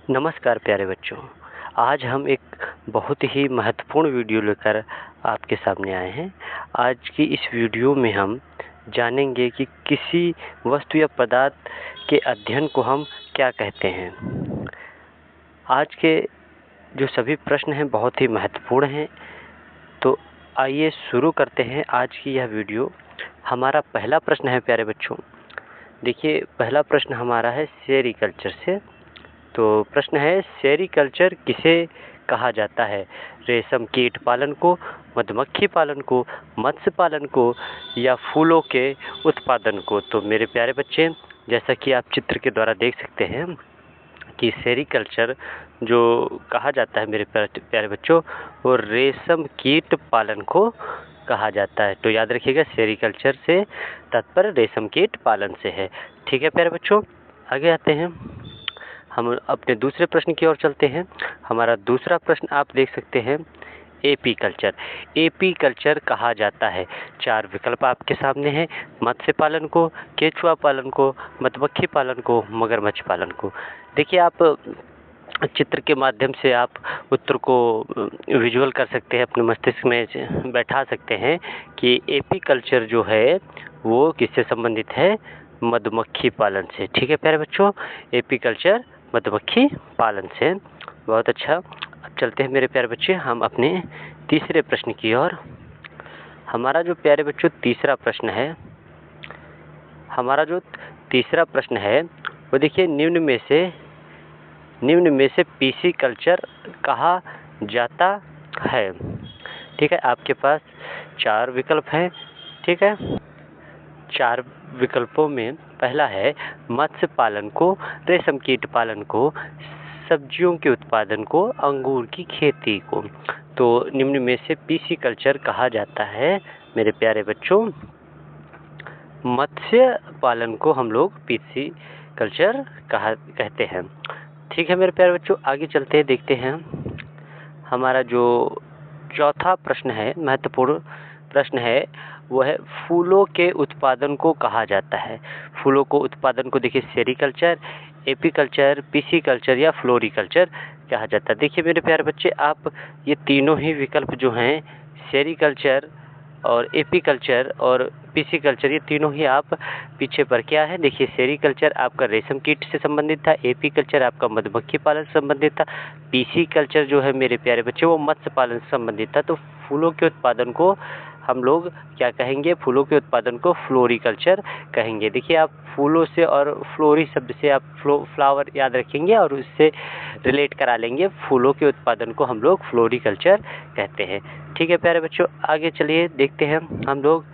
नमस्कार प्यारे बच्चों। आज हम एक बहुत ही महत्वपूर्ण वीडियो लेकर आपके सामने आए हैं। आज की इस वीडियो में हम जानेंगे कि किसी वस्तु या पदार्थ के अध्ययन को हम क्या कहते हैं। आज के जो सभी प्रश्न हैं बहुत ही महत्वपूर्ण हैं। तो आइए शुरू करते हैं आज की यह वीडियो। हमारा पहला प्रश्न है प्यारे बच्चों, देखिए पहला प्रश्न हमारा है सेरीकल्चर से। तो प्रश्न है, सेरीकल्चर किसे कहा जाता है? रेशम कीट पालन को, मधुमक्खी पालन को, मत्स्य पालन को या फूलों के उत्पादन को? तो मेरे प्यारे बच्चे, जैसा कि आप चित्र के द्वारा देख सकते हैं कि सेरीकल्चर जो कहा जाता है मेरे प्यारे बच्चों, वो रेशम कीट पालन को कहा जाता है। तो याद रखिएगा, सेरीकल्चर से तात्पर्य रेशम कीट पालन से है। ठीक है प्यारे बच्चों, आगे आते हैं। हम अपने दूसरे प्रश्न की ओर चलते हैं। हमारा दूसरा प्रश्न आप देख सकते हैं, एपीकल्चर। एपीकल्चर कहा जाता है, 4 विकल्प आपके सामने हैं, मत्स्य पालन को, केचुआ पालन को, मधुमक्खी पालन को, मगरमच्छ पालन को। देखिए, आप चित्र के माध्यम से आप उत्तर को विजुअल कर सकते हैं, अपने मस्तिष्क में बैठा सकते हैं कि एपीकल्चर जो है वो किससे संबंधित है? मधुमक्खी पालन से। ठीक है प्यारे बच्चों, एपीकल्चर मधुमक्खी पालन से। बहुत अच्छा। अब चलते हैं मेरे प्यारे बच्चे हम अपने तीसरे प्रश्न की ओर। हमारा जो प्यारे बच्चों तीसरा प्रश्न है, हमारा जो तीसरा प्रश्न है वो देखिए, निम्न में से पीसीकल्चर कहा जाता है। ठीक है, आपके पास 4 विकल्प हैं। ठीक है, 4 विकल्पों में पहला है मत्स्य पालन को, रेशम कीट पालन को, सब्जियों के उत्पादन को, अंगूर की खेती को। तो निम्न में से पीसीकल्चर कहा जाता है मेरे प्यारे बच्चों, मत्स्य पालन को हम लोग पीसीकल्चर कहते हैं। ठीक है मेरे प्यारे बच्चों, आगे चलते हैं, देखते हैं। हमारा जो चौथा प्रश्न है, महत्वपूर्ण प्रश्न है, वो है फूलों के उत्पादन को कहा जाता है। फूलों को उत्पादन को देखिए, सेरीकल्चर, एपीकल्चर, पीसीकल्चर या फ्लोरीकल्चर कहा जाता है। देखिए मेरे प्यारे बच्चे, आप ये तीनों ही विकल्प जो हैं, सेरीकल्चर और एपीकल्चर और पीसीकल्चर, ये तीनों ही आप पीछे पर क्या है। देखिए, सेरीकल्चर आपका रेशम कीट से संबंधित था, एपीकल्चर आपका मधुमक्खी पालन से संबंधित था, पीसीकल्चर जो है मेरे प्यारे बच्चे वो मत्स्य पालन से संबंधित था। तो फूलों के उत्पादन को हम लोग क्या कहेंगे? फूलों के उत्पादन को फ्लोरीकल्चर कहेंगे। देखिए, आप फूलों से और फ्लोरी शब्द से आप फ्लावर याद रखेंगे और उससे रिलेट करा लेंगे। फूलों के उत्पादन को हम लोग फ्लोरीकल्चर कहते हैं। ठीक है प्यारे बच्चों, आगे चलिए देखते हैं हम लोग।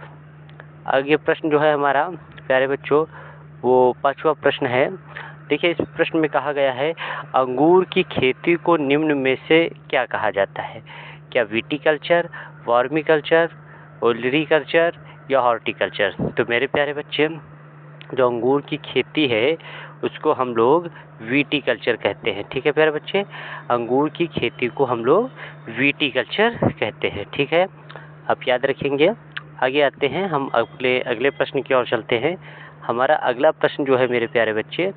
आगे प्रश्न जो है हमारा प्यारे बच्चों, वो 5वां प्रश्न है। देखिए, इस प्रश्न में कहा गया है, अंगूर की खेती को निम्न में से क्या कहा जाता है? क्या विटीकल्चर, वर्मिकल्चर, ओलरीकल्चर या हॉर्टिकल्चर? तो मेरे प्यारे बच्चे, जो अंगूर की खेती है उसको हम लोग विटीकल्चर कहते हैं। ठीक है प्यारे बच्चे, अंगूर की खेती को हम लोग विटीकल्चर कहते हैं। ठीक है, आप याद रखेंगे। आगे आते हैं, हम अगले प्रश्न की ओर चलते हैं। हमारा अगला प्रश्न जो है मेरे प्यारे बच्चे,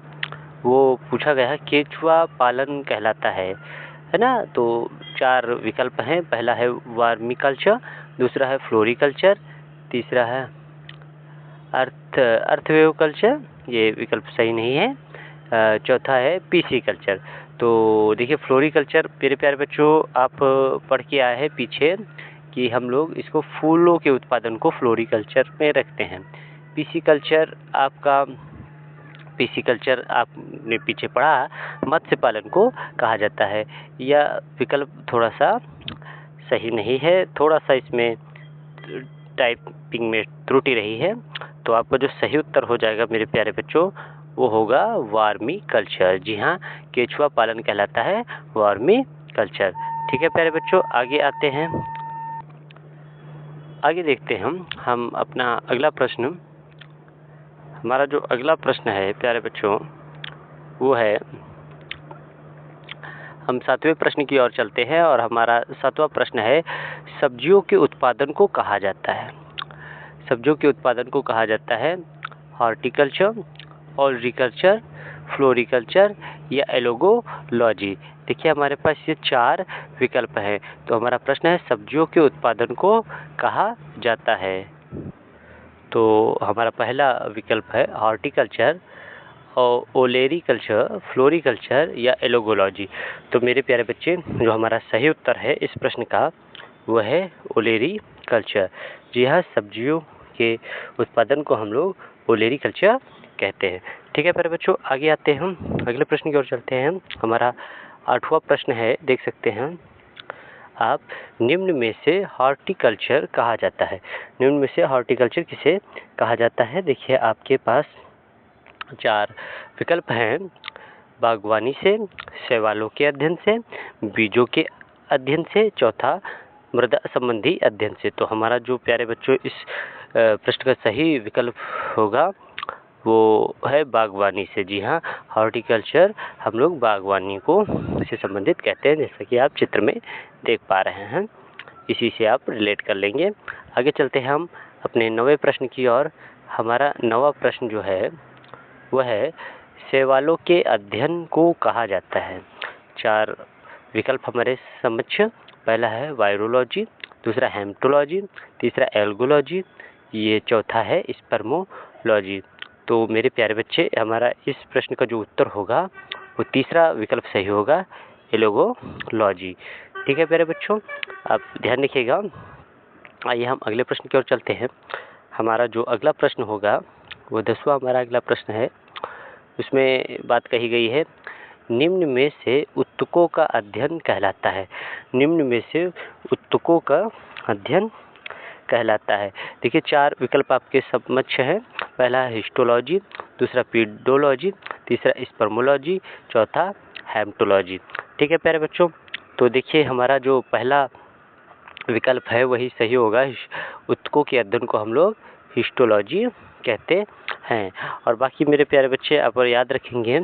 वो पूछा गया है, केचुआ पालन कहलाता है ना? तो 4 विकल्प हैं। पहला है वर्मिकल्चर, दूसरा है फ्लोरीकल्चर, तीसरा है अर्थवेव कल्चर, ये विकल्प सही नहीं है, चौथा है पीसीकल्चर। तो देखिए, फ्लोरीकल्चर मेरे प्यारे बच्चों आप पढ़ के आए हैं पीछे कि हम लोग इसको फूलों के उत्पादन को फ्लोरीकल्चर में रखते हैं। पीसीकल्चर आपने पीछे पढ़ा, मत्स्य पालन को कहा जाता है। यह विकल्प थोड़ा सा सही नहीं है, थोड़ा सा इसमें टाइपिंग में त्रुटि रही है। तो आपका जो सही उत्तर हो जाएगा मेरे प्यारे बच्चों, वो होगा वर्मिकल्चर। जी हाँ, केचुआ पालन कहलाता है वर्मिकल्चर। ठीक है प्यारे बच्चों, आगे आते हैं, आगे देखते हैं हम अपना अगला प्रश्न। हमारा जो अगला प्रश्न है प्यारे बच्चों, वो है, हम 7वें प्रश्न की ओर चलते हैं और हमारा 7वां प्रश्न है, सब्जियों के उत्पादन को कहा जाता है। सब्जियों के उत्पादन को कहा जाता है हॉर्टिकल्चर, ओलरीकल्चर, फ्लोरीकल्चर या एलोगोलॉजी। देखिए हमारे पास ये 4 विकल्प हैं। तो हमारा प्रश्न है सब्जियों के उत्पादन को कहा जाता है। तो हमारा पहला विकल्प है हॉर्टिकल्चर, ओलेरीकल्चर, फ्लोरीकल्चर या एलोगोलॉजी। तो मेरे प्यारे बच्चे, जो हमारा सही उत्तर है इस प्रश्न का वह है ओलेरीकल्चर। जी हाँ, सब्जियों के उत्पादन को हम लोग ओलेरीकल्चर कहते हैं। ठीक है प्यारे बच्चों, आगे आते हैं हम अगले प्रश्न की ओर चलते हैं। हमारा 8वां प्रश्न है, देख सकते हैं आप, निम्न में से हॉर्टिकल्चर कहा जाता है। निम्न में से हॉर्टिकल्चर किसे कहा जाता है? देखिए आपके पास 4 विकल्प हैं, बागवानी से, शैवालों के अध्ययन से, बीजों के अध्ययन से, चौथा मृदा संबंधी अध्ययन से। तो हमारा जो प्यारे बच्चों इस प्रश्न का सही विकल्प होगा वो है बागवानी से। जी हाँ, हॉर्टिकल्चर हम लोग बागवानी को से संबंधित कहते हैं, जैसा कि आप चित्र में देख पा रहे हैं। इसी से आप रिलेट कर लेंगे। आगे चलते हैं हम अपने 9वें प्रश्न की ओर। हमारा 9वां प्रश्न जो है वह है शैवालों के अध्ययन को कहा जाता है। 4 विकल्प हमारे समक्ष, पहला है वायरोलॉजी, दूसरा हेमेटोलॉजी, तीसरा एल्गोलॉजी, ये चौथा है स्पर्मोलॉजी। तो मेरे प्यारे बच्चे, हमारा इस प्रश्न का जो उत्तर होगा वो तीसरा विकल्प सही होगा, एलोगोलॉजी। ठीक है प्यारे बच्चों, आप ध्यान रखिएगा। आइए हम अगले प्रश्न की ओर चलते हैं। हमारा जो अगला प्रश्न होगा वो 10वां हमारा अगला प्रश्न है। उसमें बात कही गई है, निम्न में से उत्तकों का अध्ययन कहलाता है। निम्न में से उत्तकों का अध्ययन कहलाता है। देखिए 4 विकल्प आपके समक्ष हैं, पहला है हिस्टोलॉजी, दूसरा पीडोलॉजी, तीसरा स्पर्मोलॉजी, चौथा हेमेटोलॉजी। ठीक है प्यारे बच्चों, तो देखिए हमारा जो पहला विकल्प है वही सही होगा। उत्तकों के अध्ययन को हम लोग हिस्टोलॉजी कहते हैं। और बाकी मेरे प्यारे बच्चे, आप याद रखेंगे,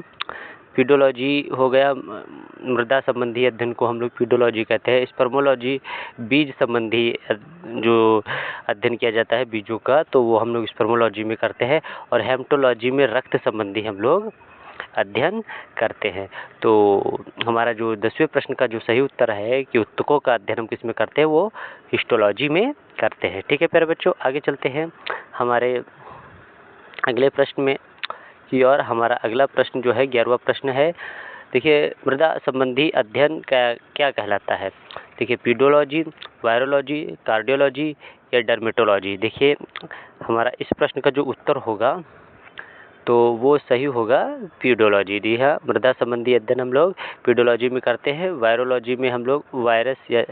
पीडोलॉजी हो गया मृदा संबंधी अध्ययन को हम लोग पीडोलॉजी कहते हैं। स्पर्मोलॉजी बीज संबंधी जो अध्ययन किया जाता है बीजों का, तो वो हम लोग स्पर्मोलॉजी में करते हैं। और हेमेटोलॉजी में रक्त संबंधी हम लोग अध्ययन करते हैं। तो हमारा जो 10वें प्रश्न का जो सही उत्तर है कि उत्तकों का अध्ययन हम किस में करते हैं, वो हिस्टोलॉजी में करते हैं। ठीक है प्यारे बच्चों, आगे चलते हैं हमारे अगले प्रश्न में की और। हमारा अगला प्रश्न जो है 11वां प्रश्न है। देखिए मृदा संबंधी अध्ययन क्या कहलाता है? देखिए पीडोलॉजी, वायरोलॉजी, कार्डियोलॉजी या डर्मेटोलॉजी। देखिए हमारा इस प्रश्न का जो उत्तर होगा तो वो सही होगा पीडोलॉजी। जी हाँ, मृदा संबंधी अध्ययन हम लोग पीडोलॉजी में करते हैं। वायरोलॉजी में हम लोग वायरस या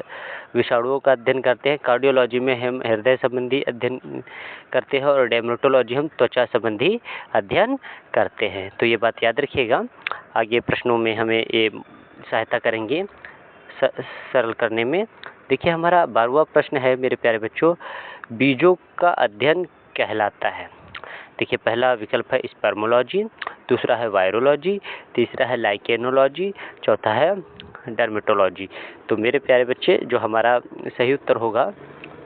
विषाणुओं का अध्ययन करते हैं। कार्डियोलॉजी में हम हृदय संबंधी अध्ययन करते हैं। और डर्मेटोलॉजी हम त्वचा संबंधी अध्ययन करते हैं। तो ये बात याद रखिएगा, आगे प्रश्नों में हमें ये सहायता करेंगे सरल करने में। देखिए हमारा 12वां प्रश्न है मेरे प्यारे बच्चों, बीजों का अध्ययन कहलाता है। देखिए पहला विकल्प है स्पर्मोलॉजी, दूसरा है वायरोलॉजी, तीसरा है लाइकेनोलॉजी, चौथा है डर्मेटोलॉजी। तो मेरे प्यारे बच्चे, जो हमारा सही उत्तर होगा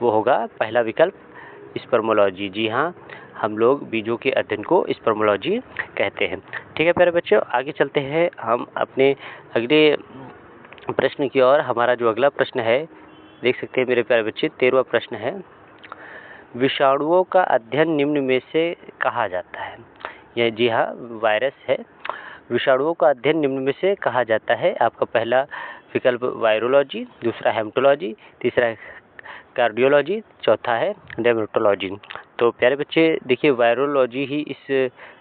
वो होगा पहला विकल्प स्पर्मोलॉजी। जी हाँ, हम लोग बीजों के अध्ययन को स्पर्मोलॉजी कहते हैं। ठीक है प्यारे बच्चों, आगे चलते हैं हम अपने अगले प्रश्न की ओर। हमारा जो अगला प्रश्न है, देख सकते हैं मेरे प्यारे बच्चे, 13वां प्रश्न है, विषाणुओं का अध्ययन निम्न में से कहा जाता है। यह जी हाँ वायरस है। विषाणुओं का अध्ययन निम्न में से कहा जाता है। आपका पहला विकल्प वायरोलॉजी, दूसरा हेमेटोलॉजी, तीसरा कार्डियोलॉजी, चौथा है डर्मेटोलॉजी। तो प्यारे बच्चे देखिए, वायरोलॉजी ही इस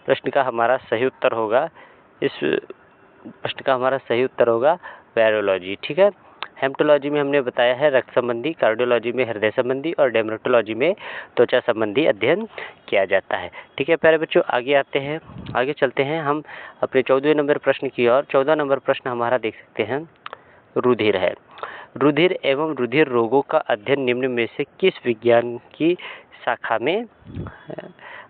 प्रश्न का हमारा सही उत्तर होगा। इस प्रश्न का हमारा सही उत्तर होगा वायरोलॉजी। ठीक है, हेमेटोलॉजी में हमने बताया है रक्त संबंधी, कार्डियोलॉजी में हृदय संबंधी और डर्मेटोलॉजी में त्वचा संबंधी अध्ययन किया जाता है। ठीक है प्यारे बच्चों, आगे आते हैं, आगे चलते हैं हम अपने 14वें नंबर प्रश्न की ओर। 14 नंबर प्रश्न हमारा देख सकते हैं, रुधिर है। रुधिर एवं रुधिर रोगों का अध्ययन निम्न में से किस विज्ञान की शाखा में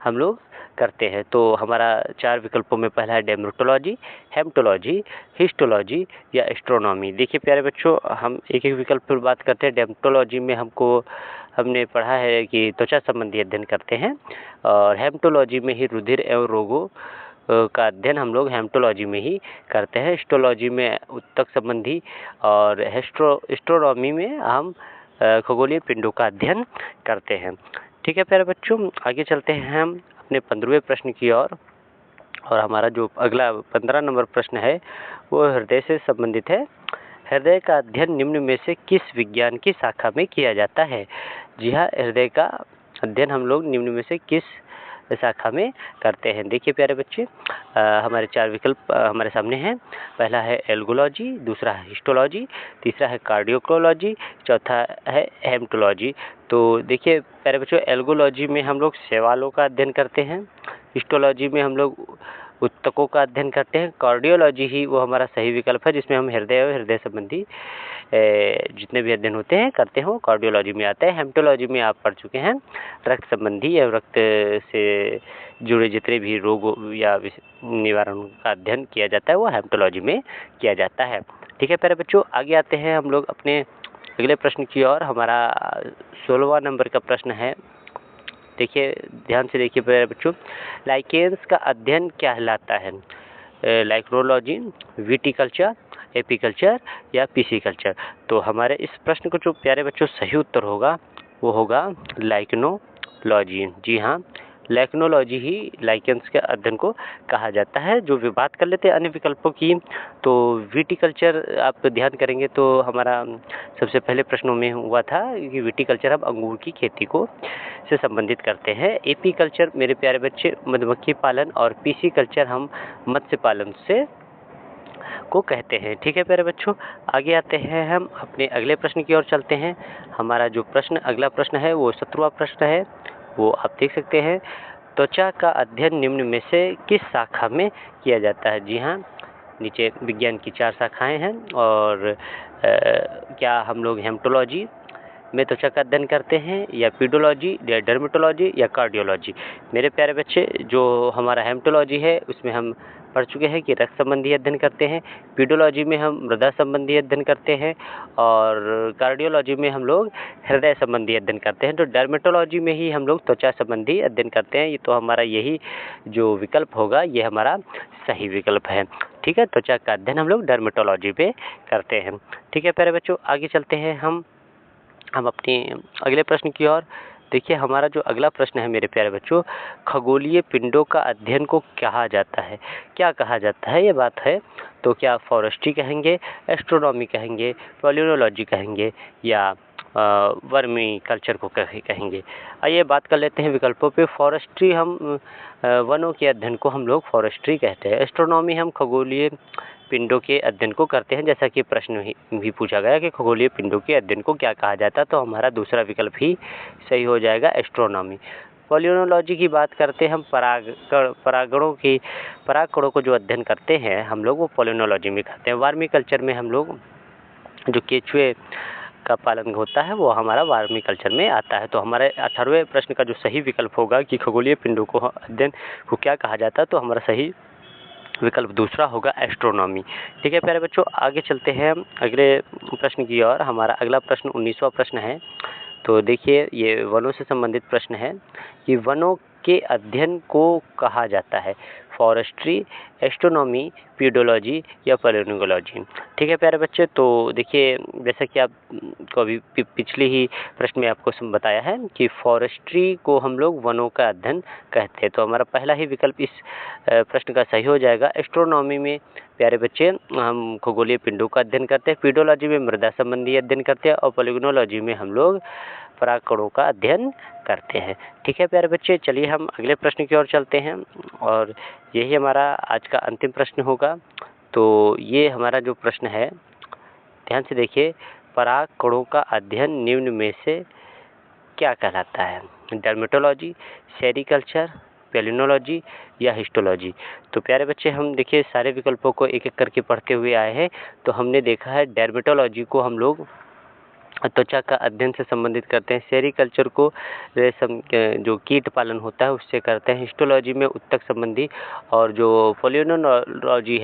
हम लोग करते हैं? तो हमारा 4 विकल्पों में पहला है डर्मेटोलॉजी, हेमेटोलॉजी, हिस्टोलॉजी या एस्ट्रोनॉमी। देखिए प्यारे बच्चों, हम एक एक विकल्प पर बात करते हैं। डर्मेटोलॉजी में हमने पढ़ा है कि त्वचा संबंधी अध्ययन करते हैं। और हेमेटोलॉजी में ही रुधिर एवं रोगों का अध्ययन हम लोग हेमेटोलॉजी में ही करते हैं। हिस्टोलॉजी में ऊतक संबंधी और एस्ट्रोनॉमी में हम खगोलीय पिंडों का अध्ययन करते हैं। ठीक है प्यारे बच्चों, आगे चलते हैं हम अपने 15वें प्रश्न की ओर। और हमारा जो अगला 15 नंबर प्रश्न है वो हृदय से संबंधित है। हृदय का अध्ययन निम्न में से किस विज्ञान की शाखा में किया जाता है? जी हाँ, हृदय का अध्ययन हम लोग निम्न में से किस शाखा में करते हैं? देखिए प्यारे बच्चे, हमारे 4 विकल्प हमारे सामने हैं। पहला है एल्गोलॉजी, दूसरा है हिस्टोलॉजी, तीसरा है कार्डियोकोलॉजी, चौथा है हेमेटोलॉजी। तो देखिए प्यारे बच्चों, एल्गोलॉजी में हम लोग शैवालों का अध्ययन करते हैं, हिस्टोलॉजी में हम लोग ऊतकों का अध्ययन करते हैं, कार्डियोलॉजी ही वो हमारा सही विकल्प है जिसमें हम हृदय और हृदय संबंधी जितने भी अध्ययन होते हैं करते हैं वो कार्डियोलॉजी में आता है। हेमेटोलॉजी में आप पढ़ चुके हैं, रक्त संबंधी या रक्त से जुड़े जितने भी रोग या निवारण का अध्ययन किया जाता है वो हेमेटोलॉजी में किया जाता है। ठीक है प्यारे बच्चों, आगे आते हैं हम लोग अपने अगले प्रश्न की ओर। हमारा 16वां नंबर का प्रश्न है। देखिए ध्यान से देखिए प्यारे बच्चों, लाइकेंस का अध्ययन क्या कहलाता है? लाइक्रोलॉजी, विटिकल्चर, एपीकल्चर या पिसिकल्चर? तो हमारे इस प्रश्न को जो प्यारे बच्चों सही उत्तर होगा वो होगा लाइक्नोलॉजी। जी हाँ, लाइक्नोलॉजी ही लाइकेंस के अध्ययन को कहा जाता है। जो भी बात कर लेते हैं अन्य विकल्पों की, तो विटिकल्चर आप ध्यान करेंगे तो हमारा सबसे पहले प्रश्नों में हुआ था कि विटिकल्चर हम अंगूर की खेती को से संबंधित करते हैं। एपीकल्चर मेरे प्यारे बच्चे मधुमक्खी पालन और पिसिकल्चर हम मत्स्य पालन से को कहते हैं। ठीक है प्यारे बच्चों, आगे आते हैं हम अपने अगले प्रश्न की ओर चलते हैं। हमारा जो प्रश्न अगला प्रश्न है वो 17वां प्रश्न है, वो आप देख सकते हैं। त्वचा का अध्ययन निम्न में से किस शाखा में किया जाता है? जी हाँ, नीचे विज्ञान की 4 शाखाएं हैं और क्या हम लोग हेमेटोलॉजी में त्वचा का अध्ययन करते हैं या पीडोलॉजी या डर्मेटोलॉजी या कार्डियोलॉजी? मेरे प्यारे बच्चे, जो हमारा हेमेटोलॉजी है उसमें हम पढ़ चुके हैं कि रक्त संबंधी अध्ययन करते हैं, पीडोलॉजी में हम मृदा संबंधी अध्ययन करते हैं और कार्डियोलॉजी में हम लोग हृदय संबंधी अध्ययन करते हैं। तो डर्मेटोलॉजी में ही हम लोग त्वचा संबंधी अध्ययन करते हैं। ये तो हमारा यही जो विकल्प होगा ये हमारा सही विकल्प है। ठीक है, त्वचा का अध्ययन हम लोग डर्मेटोलॉजी पे करते हैं। ठीक है प्यारे बच्चों, आगे चलते हैं हम अपने अगले प्रश्न की ओर। देखिए हमारा जो अगला प्रश्न है मेरे प्यारे बच्चों, खगोलीय पिंडों का अध्ययन को कहा जाता है? क्या कहा जाता है ये बात है, तो क्या फॉरेस्ट्री कहेंगे, एस्ट्रोनॉमी कहेंगे, पैलियोलॉजी कहेंगे या वर्मी कल्चर को कहेंगे? आइए बात कर लेते हैं विकल्पों पे। फॉरेस्ट्री हम वनों के अध्ययन को हम लोग फॉरेस्ट्री कहते हैं। एस्ट्रोनॉमी हम खगोलीय पिंडों के अध्ययन को करते हैं, जैसा कि प्रश्न भी पूछा गया कि खगोलीय पिंडों के अध्ययन को क्या कहा जाता है, तो हमारा दूसरा विकल्प ही सही हो जाएगा, एस्ट्रोनॉमी। पैलियोलॉजी की बात करते हैं हम परागकणों को जो अध्ययन करते हैं हम लोग वो पैलियोलॉजी में करते हैं। वर्मी कल्चर में हम लोग जो केचुए का पालन होता है वो हमारा वर्मी कल्चर में आता है। तो हमारे 18वें प्रश्न का जो सही विकल्प होगा कि खगोलीय पिंडों को अध्ययन को क्या कहा जाता है, तो हमारा सही विकल्प दूसरा होगा, एस्ट्रोनॉमी। ठीक है प्यारे बच्चों, आगे चलते हैं अगले प्रश्न की ओर। हमारा अगला प्रश्न 19वां प्रश्न है। तो देखिए ये वनों से संबंधित प्रश्न है कि वनों के अध्ययन को कहा जाता है फॉरेस्ट्री, एस्ट्रोनॉमी, पीडोलॉजी या पैलियोलॉजी? ठीक है प्यारे बच्चे, तो देखिए जैसा कि आप को अभी पिछली ही प्रश्न में आपको बताया है कि फॉरेस्ट्री को हम लोग वनों का अध्ययन कहते हैं, तो हमारा पहला ही विकल्प इस प्रश्न का सही हो जाएगा। एस्ट्रोनॉमी में प्यारे बच्चे हम खगोलीय पिंडों का अध्ययन करते हैं, पीडोलॉजी में मृदा संबंधी अध्ययन करते हैं और पैलियोलॉजी में हम लोग परागकणों का अध्ययन करते हैं। ठीक है प्यारे बच्चे, चलिए हम अगले प्रश्न की ओर चलते हैं और यही हमारा आज का अंतिम प्रश्न होगा। तो ये हमारा जो प्रश्न है, ध्यान से देखिए, परागकणों का अध्ययन निम्न में से क्या कहलाता है? डर्मेटोलॉजी, सेरिकल्चर, पैलियोलॉजी या हिस्टोलॉजी? तो प्यारे बच्चे हम देखिए सारे विकल्पों को एक एक करके पढ़ते हुए आए हैं। तो हमने देखा है डर्मेटोलॉजी को हम लोग त्वचा का अध्ययन से संबंधित करते हैं, सेरिकल्चर को रेशम जो कीट पालन होता है उससे करते हैं, हिस्टोलॉजी में ऊतक संबंधी, और जो पैलियोलॉजी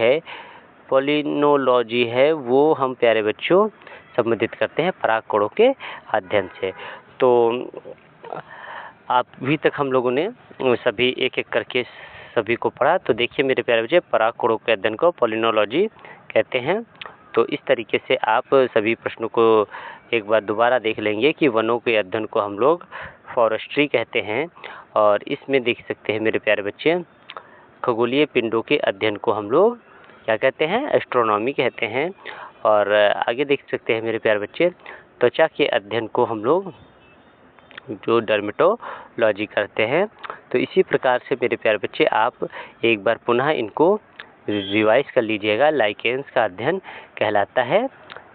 है वो हम प्यारे बच्चों संबंधित करते हैं परागकणों के अध्ययन से। तो अभी तक हम लोगों ने सभी एक एक करके सभी को पढ़ा। तो देखिए मेरे प्यारे बच्चे, परागकणों के अध्ययन को पोलिनोलॉजी कहते हैं। तो इस तरीके से आप सभी प्रश्नों को एक बार दोबारा देख लेंगे कि वनों के अध्ययन को हम लोग फॉरेस्ट्री कहते हैं। और इसमें देख सकते हैं मेरे प्यारे बच्चे, खगोलीय पिंडों के अध्ययन को हम लोग क्या कहते हैं, एस्ट्रोनॉमी कहते हैं। और आगे देख सकते हैं मेरे प्यारे बच्चे, त्वचा के अध्ययन को हम लोग जो डर्मेटोलॉजी करते हैं। तो इसी प्रकार से मेरे प्यारे बच्चे आप एक बार पुनः इनको रिवाइज कर लीजिएगा। लाइकेंस का अध्ययन कहलाता है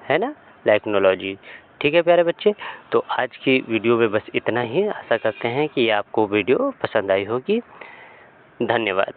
ना, लाइकेनोलॉजी। ठीक है प्यारे बच्चे, तो आज की वीडियो में बस इतना ही। आशा करते हैं कि आपको वीडियो पसंद आई होगी। धन्यवाद।